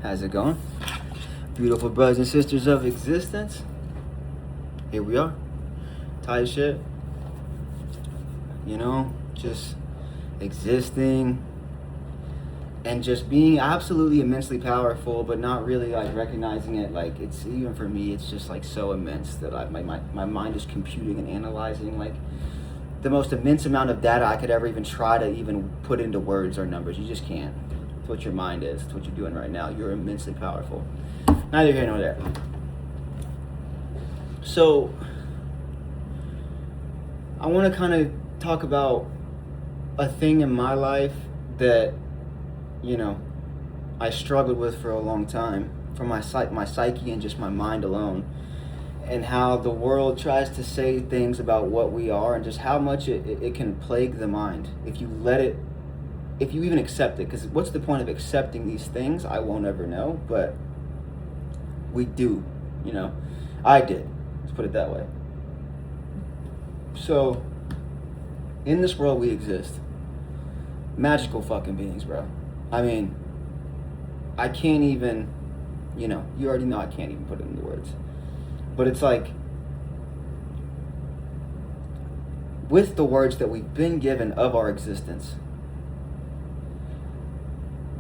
How's it going? Beautiful brothers and sisters of existence. Here we are. Tight shit. You know, just existing and just being absolutely immensely powerful, but not really like recognizing it. Like, it's even for me, it's just like so immense that my mind is computing and analyzing like the most immense amount of data I could ever even try to even put into words or numbers. You just can't. It's what your mind is. It's what you're doing right now. You're immensely powerful. Neither here nor there. So I want to kind of talk about a thing in my life that, you know, I struggled with for a long time, for my psyche and just my mind alone, and how the world tries to say things about what we are and just how much it can plague the mind if you let it, if you even accept it. Because what's the point of accepting these things? I won't ever know, but we do, you know. I did, let's put it that way. So in this world we exist, magical fucking beings, bro. I mean, I can't even, you know, you already know I can't even put it into words. But it's like, with the words that we've been given of our existence,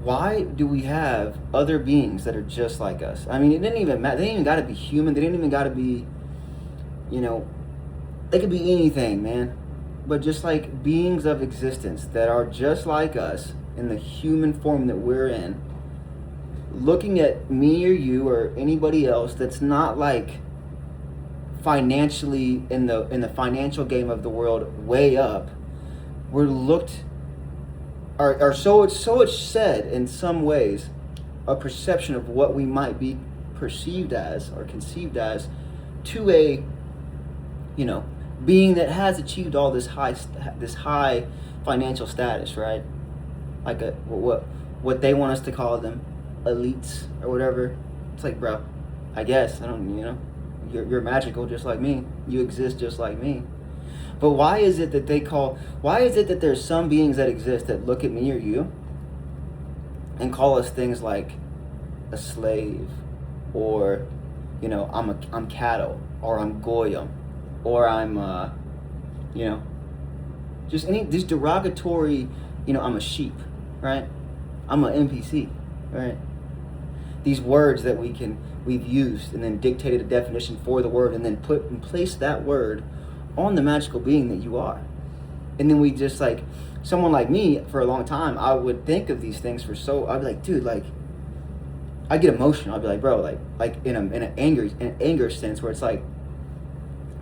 why do we have other beings that are just like us? I mean, it didn't even matter. They didn't even got to be human. They didn't even got to be, you know, they could be anything, man. But just like beings of existence that are just like us in the human form that we're in, looking at me or you or anybody else that's not like financially in the financial game of the world way up, we're looked, or so it's said in some ways, a perception of what we might be perceived as or conceived as to a, you know, being that has achieved all this high financial status, right? Like what they want us to call them, elites or whatever. It's like, bro, I guess I don't, you know, you're magical just like me. You exist just like me. But why is it that there's some beings that exist that look at me or you and call us things like a slave, or, you know, I'm cattle, or I'm goyim, or I'm you know, just these derogatory, you know, I'm a sheep, right? I'm an NPC, right? These words that we've used and then dictated a definition for the word and then put and place that word on the magical being that you are. And then we just, like, someone like me, for a long time, I would think of these things I'd be like, dude, like, I get emotional. I'd be like, bro, like in an anger sense, where it's like,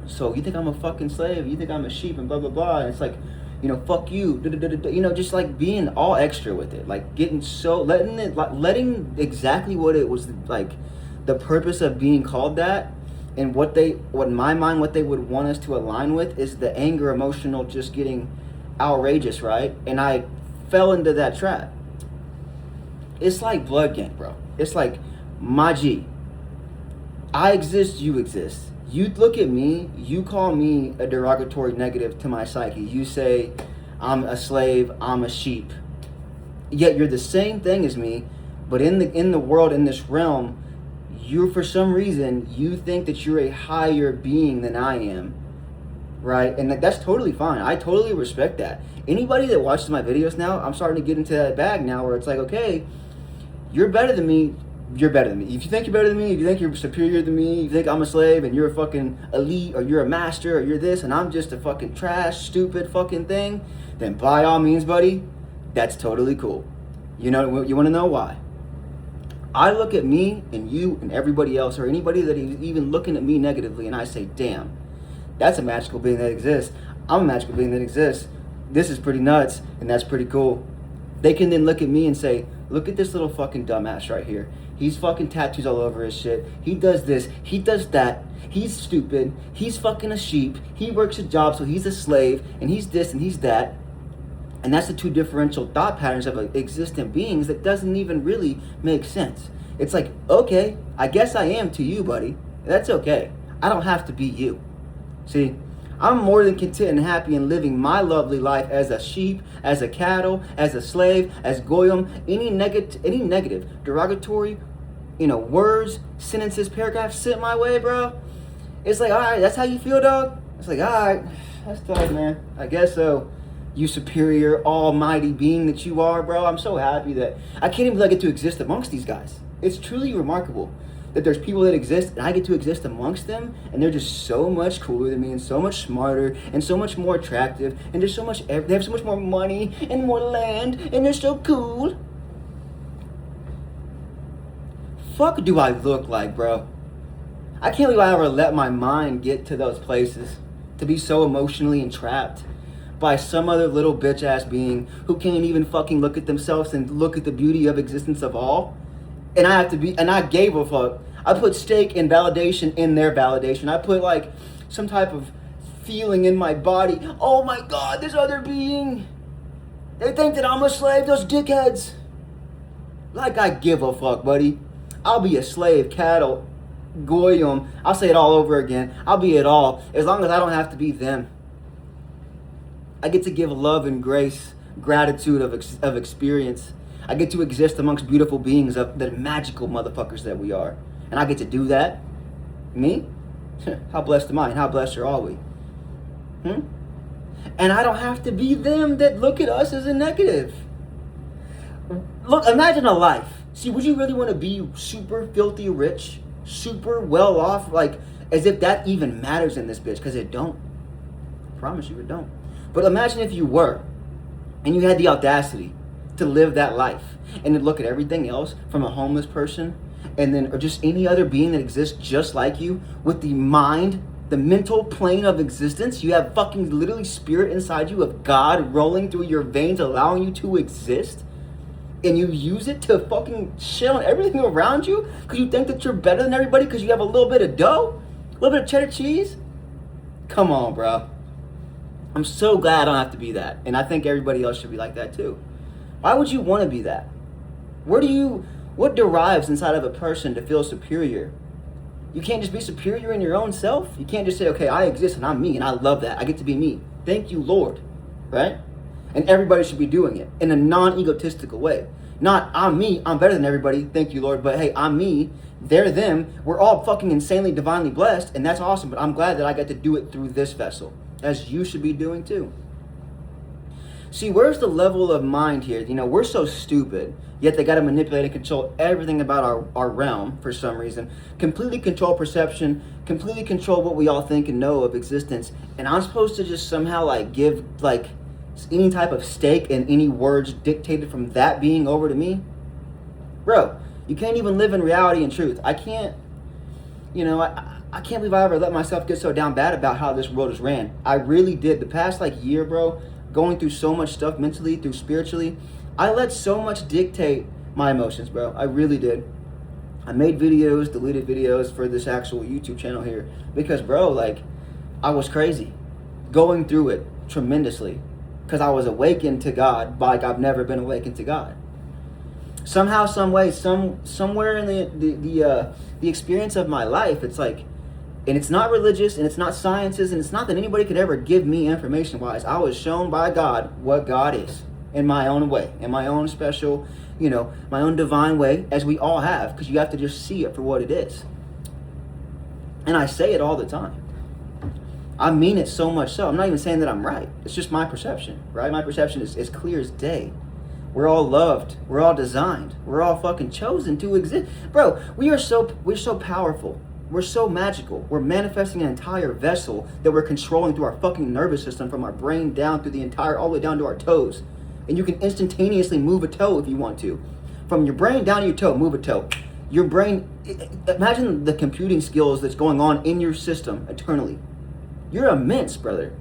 so you think I'm a fucking slave? You think I'm a sheep and blah blah blah? And it's like, you know, fuck you, you know, just like being all extra with it, like getting so letting exactly what it was, like the purpose of being called that, and what in my mind what they would want us to align with is the anger, emotional, just getting outrageous, right? And I fell into that trap. It's like blood gang, bro. It's like, my G, I exist, you exist. You look at me, you call me a derogatory negative to my psyche. You say I'm a slave, I'm a sheep. Yet you're the same thing as me, but in the world, in this realm, you, for some reason, you think that you're a higher being than I am, right? And that's totally fine. I totally respect that. Anybody that watches my videos now, I'm starting to get into that bag now where it's like, okay, you're better than me. You're better than me. If you think you're better than me, if you think you're superior than me, you think I'm a slave and you're a fucking elite, or you're a master, or you're this and I'm just a fucking trash, stupid fucking thing, then by all means, buddy, that's totally cool. You know, you want to know why? I look at me and you and everybody else, or anybody that is even looking at me negatively, and I say, damn, that's a magical being that exists. I'm a magical being that exists. This is pretty nuts, and that's pretty cool. They can then look at me and say, look at this little fucking dumbass right here. He's fucking tattoos all over his shit. He does this. He does that. He's stupid. He's fucking a sheep. He works a job, so he's a slave. And he's this and he's that. And that's the two differential thought patterns of existent beings that doesn't even really make sense. It's like, okay, I guess I am to you, buddy. That's okay. I don't have to be you. See, I'm more than content and happy in living my lovely life as a sheep, as a cattle, as a slave, as goyim. Any negative, derogatory, words, sentences, paragraphs sent my way, bro. It's like, all right, that's how you feel, dog? It's like, all right, that's tough, man. I guess so. You superior, almighty being that you are, bro. I'm so happy that I can't even get to exist amongst these guys. It's truly remarkable that there's people that exist and I get to exist amongst them, and they're just so much cooler than me and so much smarter and so much more attractive, and there's so much, they have so much more money and more land, and they're so cool. Fuck do I look like, bro? I can't believe I ever let my mind get to those places, to be so emotionally entrapped by some other little bitch ass being who can't even fucking look at themselves and look at the beauty of existence of all. And I gave a fuck. I put stake and validation in their validation. I put like some type of feeling in my body. Oh my God, this other being. They think that I'm a slave, those dickheads. Like I give a fuck, buddy. I'll be a slave, cattle, goyim. I'll say it all over again. I'll be it all, as long as I don't have to be them. I get to give love and grace, gratitude of experience. I get to exist amongst beautiful beings, of the magical motherfuckers that we are. And I get to do that. Me? How blessed am I, and how blessed are all we? And I don't have to be them that look at us as a negative. Look, imagine a life. See, would you really want to be super filthy rich, super well off, like as if that even matters in this bitch? Because it don't. I promise you it don't. But imagine if you were, and you had the audacity to live that life, and to look at everything else from a homeless person, and then, or just any other being that exists just like you, with the mind, the mental plane of existence. You have fucking literally spirit inside you of God rolling through your veins, allowing you to exist. And you use it to fucking shit on everything around you because you think that you're better than everybody because you have a little bit of dough, a little bit of cheddar cheese. Come on, bro. I'm so glad I don't have to be that. And I think everybody else should be like that too. Why would you want to be that? What derives inside of a person to feel superior? You can't just be superior in your own self. You can't just say, okay, I exist and I'm me and I love that. I get to be me. Thank you, Lord. Right? And everybody should be doing it in a non-egotistical way. Not, I'm me, I'm better than everybody, thank you, Lord. But hey, I'm me, they're them. We're all fucking insanely, divinely blessed, and that's awesome. But I'm glad that I got to do it through this vessel, as you should be doing too. See, where's the level of mind here? We're so stupid, yet they got to manipulate and control everything about our realm for some reason. Completely control perception, completely control what we all think and know of existence. And I'm supposed to just somehow give any type of stake and any words dictated from that being over to me? Bro, you can't even live in reality and truth. I can't, I can't believe I ever let myself get so down bad about how this world is ran. I really did. The past year, bro, going through so much stuff mentally, through spiritually, I let so much dictate my emotions, bro. I really did. I made videos, deleted videos for this actual YouTube channel here because, bro, I was crazy. Going through it tremendously. Because I was awakened to God like I've never been awakened to God. Somehow, some way, somewhere in the experience of my life, it's and it's not religious, and it's not sciences, and it's not that anybody could ever give me information-wise. I was shown by God what God is in my own way, in my own special, my own divine way, as we all have, because you have to just see it for what it is. And I say it all the time. I mean it so much so. I'm not even saying that I'm right. It's just my perception, right? My perception is as clear as day. We're all loved. We're all designed. We're all fucking chosen to exist. Bro, we're so powerful. We're so magical. We're manifesting an entire vessel that we're controlling through our fucking nervous system, from our brain down through all the way down to our toes. And you can instantaneously move a toe if you want to. From your brain down to your toe, move a toe. Your brain, imagine the computing skills that's going on in your system eternally. You're immense, brother.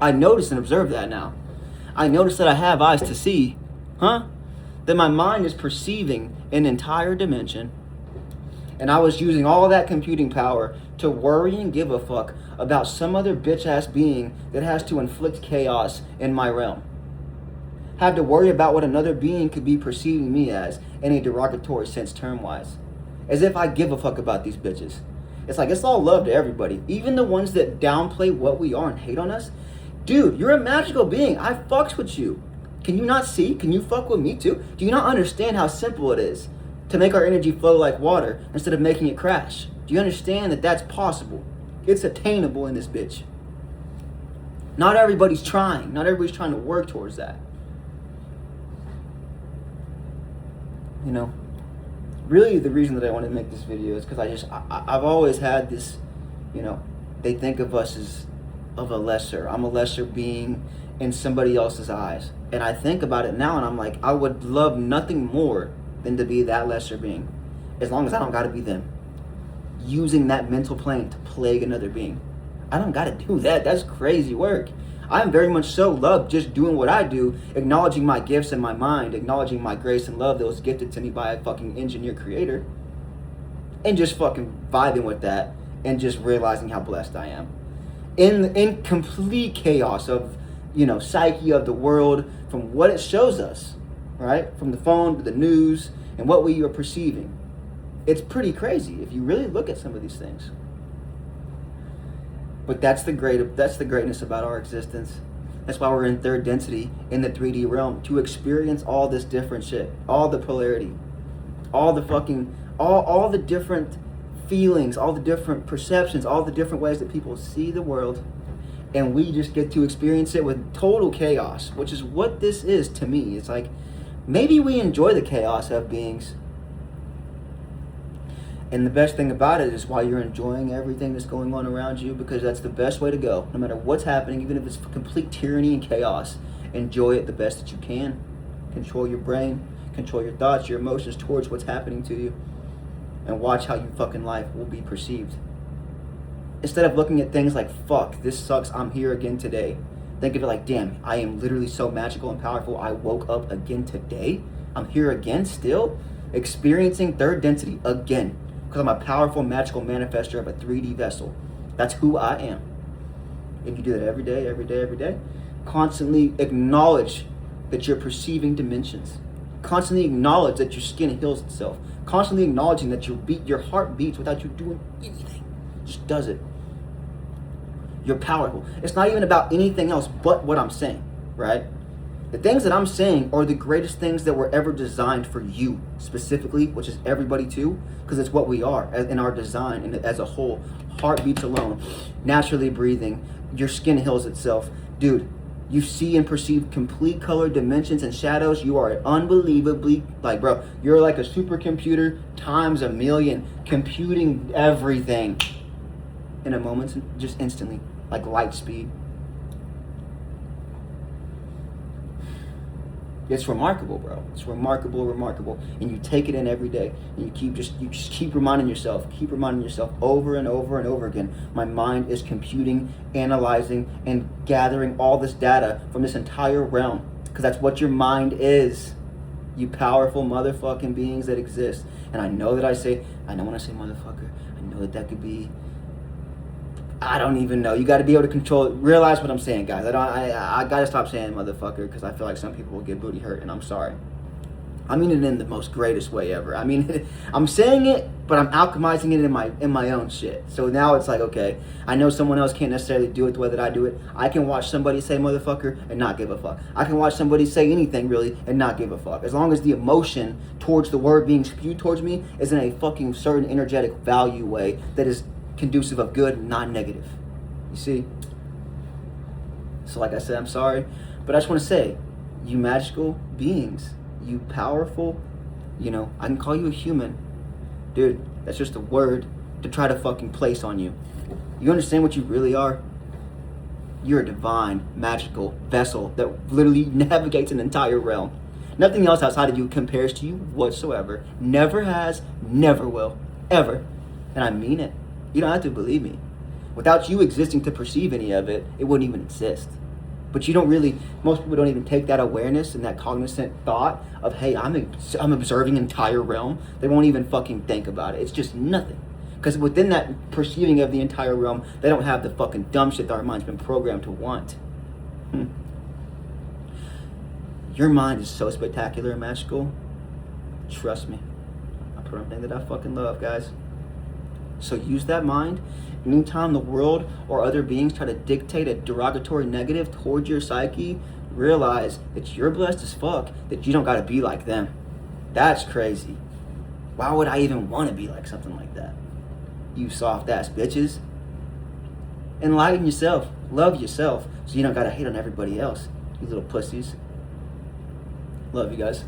I notice and observe that now. I notice that I have eyes to see, that my mind is perceiving an entire dimension. And I was using all that computing power to worry and give a fuck about some other bitch-ass being that has to inflict chaos in my realm. Have to worry about what another being could be perceiving me as in a derogatory sense term-wise. As if I give a fuck about these bitches. It's like, it's all love to everybody. Even the ones that downplay what we are and hate on us. Dude, you're a magical being. I fucks with you. Can you not see? Can you fuck with me too? Do you not understand how simple it is to make our energy flow like water instead of making it crash? Do you understand that that's possible? It's attainable in this bitch. Not everybody's trying. Not everybody's trying to work towards that. You know, really the reason that I wanted to make this video is because I've always had this, you know, they think of us as of a lesser. I'm a lesser being in somebody else's eyes. And I think about it now and I'm like, I would love nothing more than to be that lesser being. As long as I don't gotta be them. Using that mental plane to plague another being. I don't gotta do that. That's crazy work. I'm very much so love just doing what I do, acknowledging my gifts in my mind, acknowledging my grace and love that was gifted to me by a fucking engineer creator, and just fucking vibing with that and just realizing how blessed I am. In complete chaos of, you know, psyche of the world, from what it shows us, right? From the phone to the news and what we are perceiving. It's pretty crazy if you really look at some of these things. But that's the greatness about our existence. That's why we're in third density in the 3D realm, to experience all this different shit, all the polarity, all the fucking, all the different feelings, all the different perceptions, all the different ways that people see the world, and we just get to experience it with total chaos, which is what this is to me. It's like, maybe we enjoy the chaos of beings. And the best thing about it is while you're enjoying everything that's going on around you, because that's the best way to go. No matter what's happening, even if it's complete tyranny and chaos, enjoy it the best that you can. Control your brain, control your thoughts, your emotions towards what's happening to you, and watch how your fucking life will be perceived. Instead of looking at things like, fuck, this sucks, I'm here again today. Think of it like, damn, I am literally so magical and powerful, I woke up again today. I'm here again still, experiencing third density again. Because I'm a powerful, magical manifester of a 3D vessel. That's who I am. If you do that every day, constantly acknowledge that you're perceiving dimensions. Constantly acknowledge that your skin heals itself. Constantly acknowledging that your heart beats without you doing anything. Just does it. You're powerful. It's not even about anything else but what I'm saying, right? The things that I'm saying are the greatest things that were ever designed for you specifically, which is everybody too, because it's what we are in our design and as a whole. Heartbeats alone, naturally breathing, your skin heals itself. Dude, you see and perceive complete color dimensions and shadows. You are unbelievably, like, bro, you're like a supercomputer times a million, computing everything in a moment, just instantly, like light speed. It's remarkable, bro. It's remarkable. And you take it in every day. And you just keep reminding yourself over and over again. My mind is computing, analyzing, and gathering all this data from this entire realm. Because that's what your mind is. You powerful motherfucking beings that exist. And I know when I say motherfucker, I know that could be, I don't even know. You got to be able to control it. Realize what I'm saying, guys. I got to stop saying motherfucker because I feel like some people will get booty hurt, and I'm sorry. I mean it in the most greatest way ever. I mean, I'm saying it, but I'm alchemizing it in my own shit. So now it's like, okay, I know someone else can't necessarily do it the way that I do it. I can watch somebody say motherfucker and not give a fuck. I can watch somebody say anything really and not give a fuck. As long as the emotion towards the word being spewed towards me is in a fucking certain energetic value way that is conducive of good, not negative. You see? So like I said, I'm sorry, but I just want to say, you magical beings, you powerful, you know, I can call you a human. Dude, that's just a word to try to fucking place on you. You understand what you really are? You're a divine, magical vessel that literally navigates an entire realm. Nothing else outside of you compares to you whatsoever. Never has, never will, ever. And I mean it. You don't have to believe me. Without you existing to perceive any of it, it wouldn't even exist. But you don't really, most people don't even take that awareness and that cognizant thought of, hey, I'm observing an entire realm. They won't even fucking think about it. It's just nothing. Because within that perceiving of the entire realm, they don't have the fucking dumb shit that our mind's been programmed to want. Your mind is so spectacular and magical. Trust me. I put on a thing that I fucking love, guys. So use that mind. Anytime the world or other beings try to dictate a derogatory negative towards your psyche, realize that you're blessed as fuck, that you don't gotta be like them. That's crazy. Why would I even want to be like something like that? You soft ass bitches. Enlighten yourself. Love yourself. So you don't gotta hate on everybody else. You little pussies. Love you guys.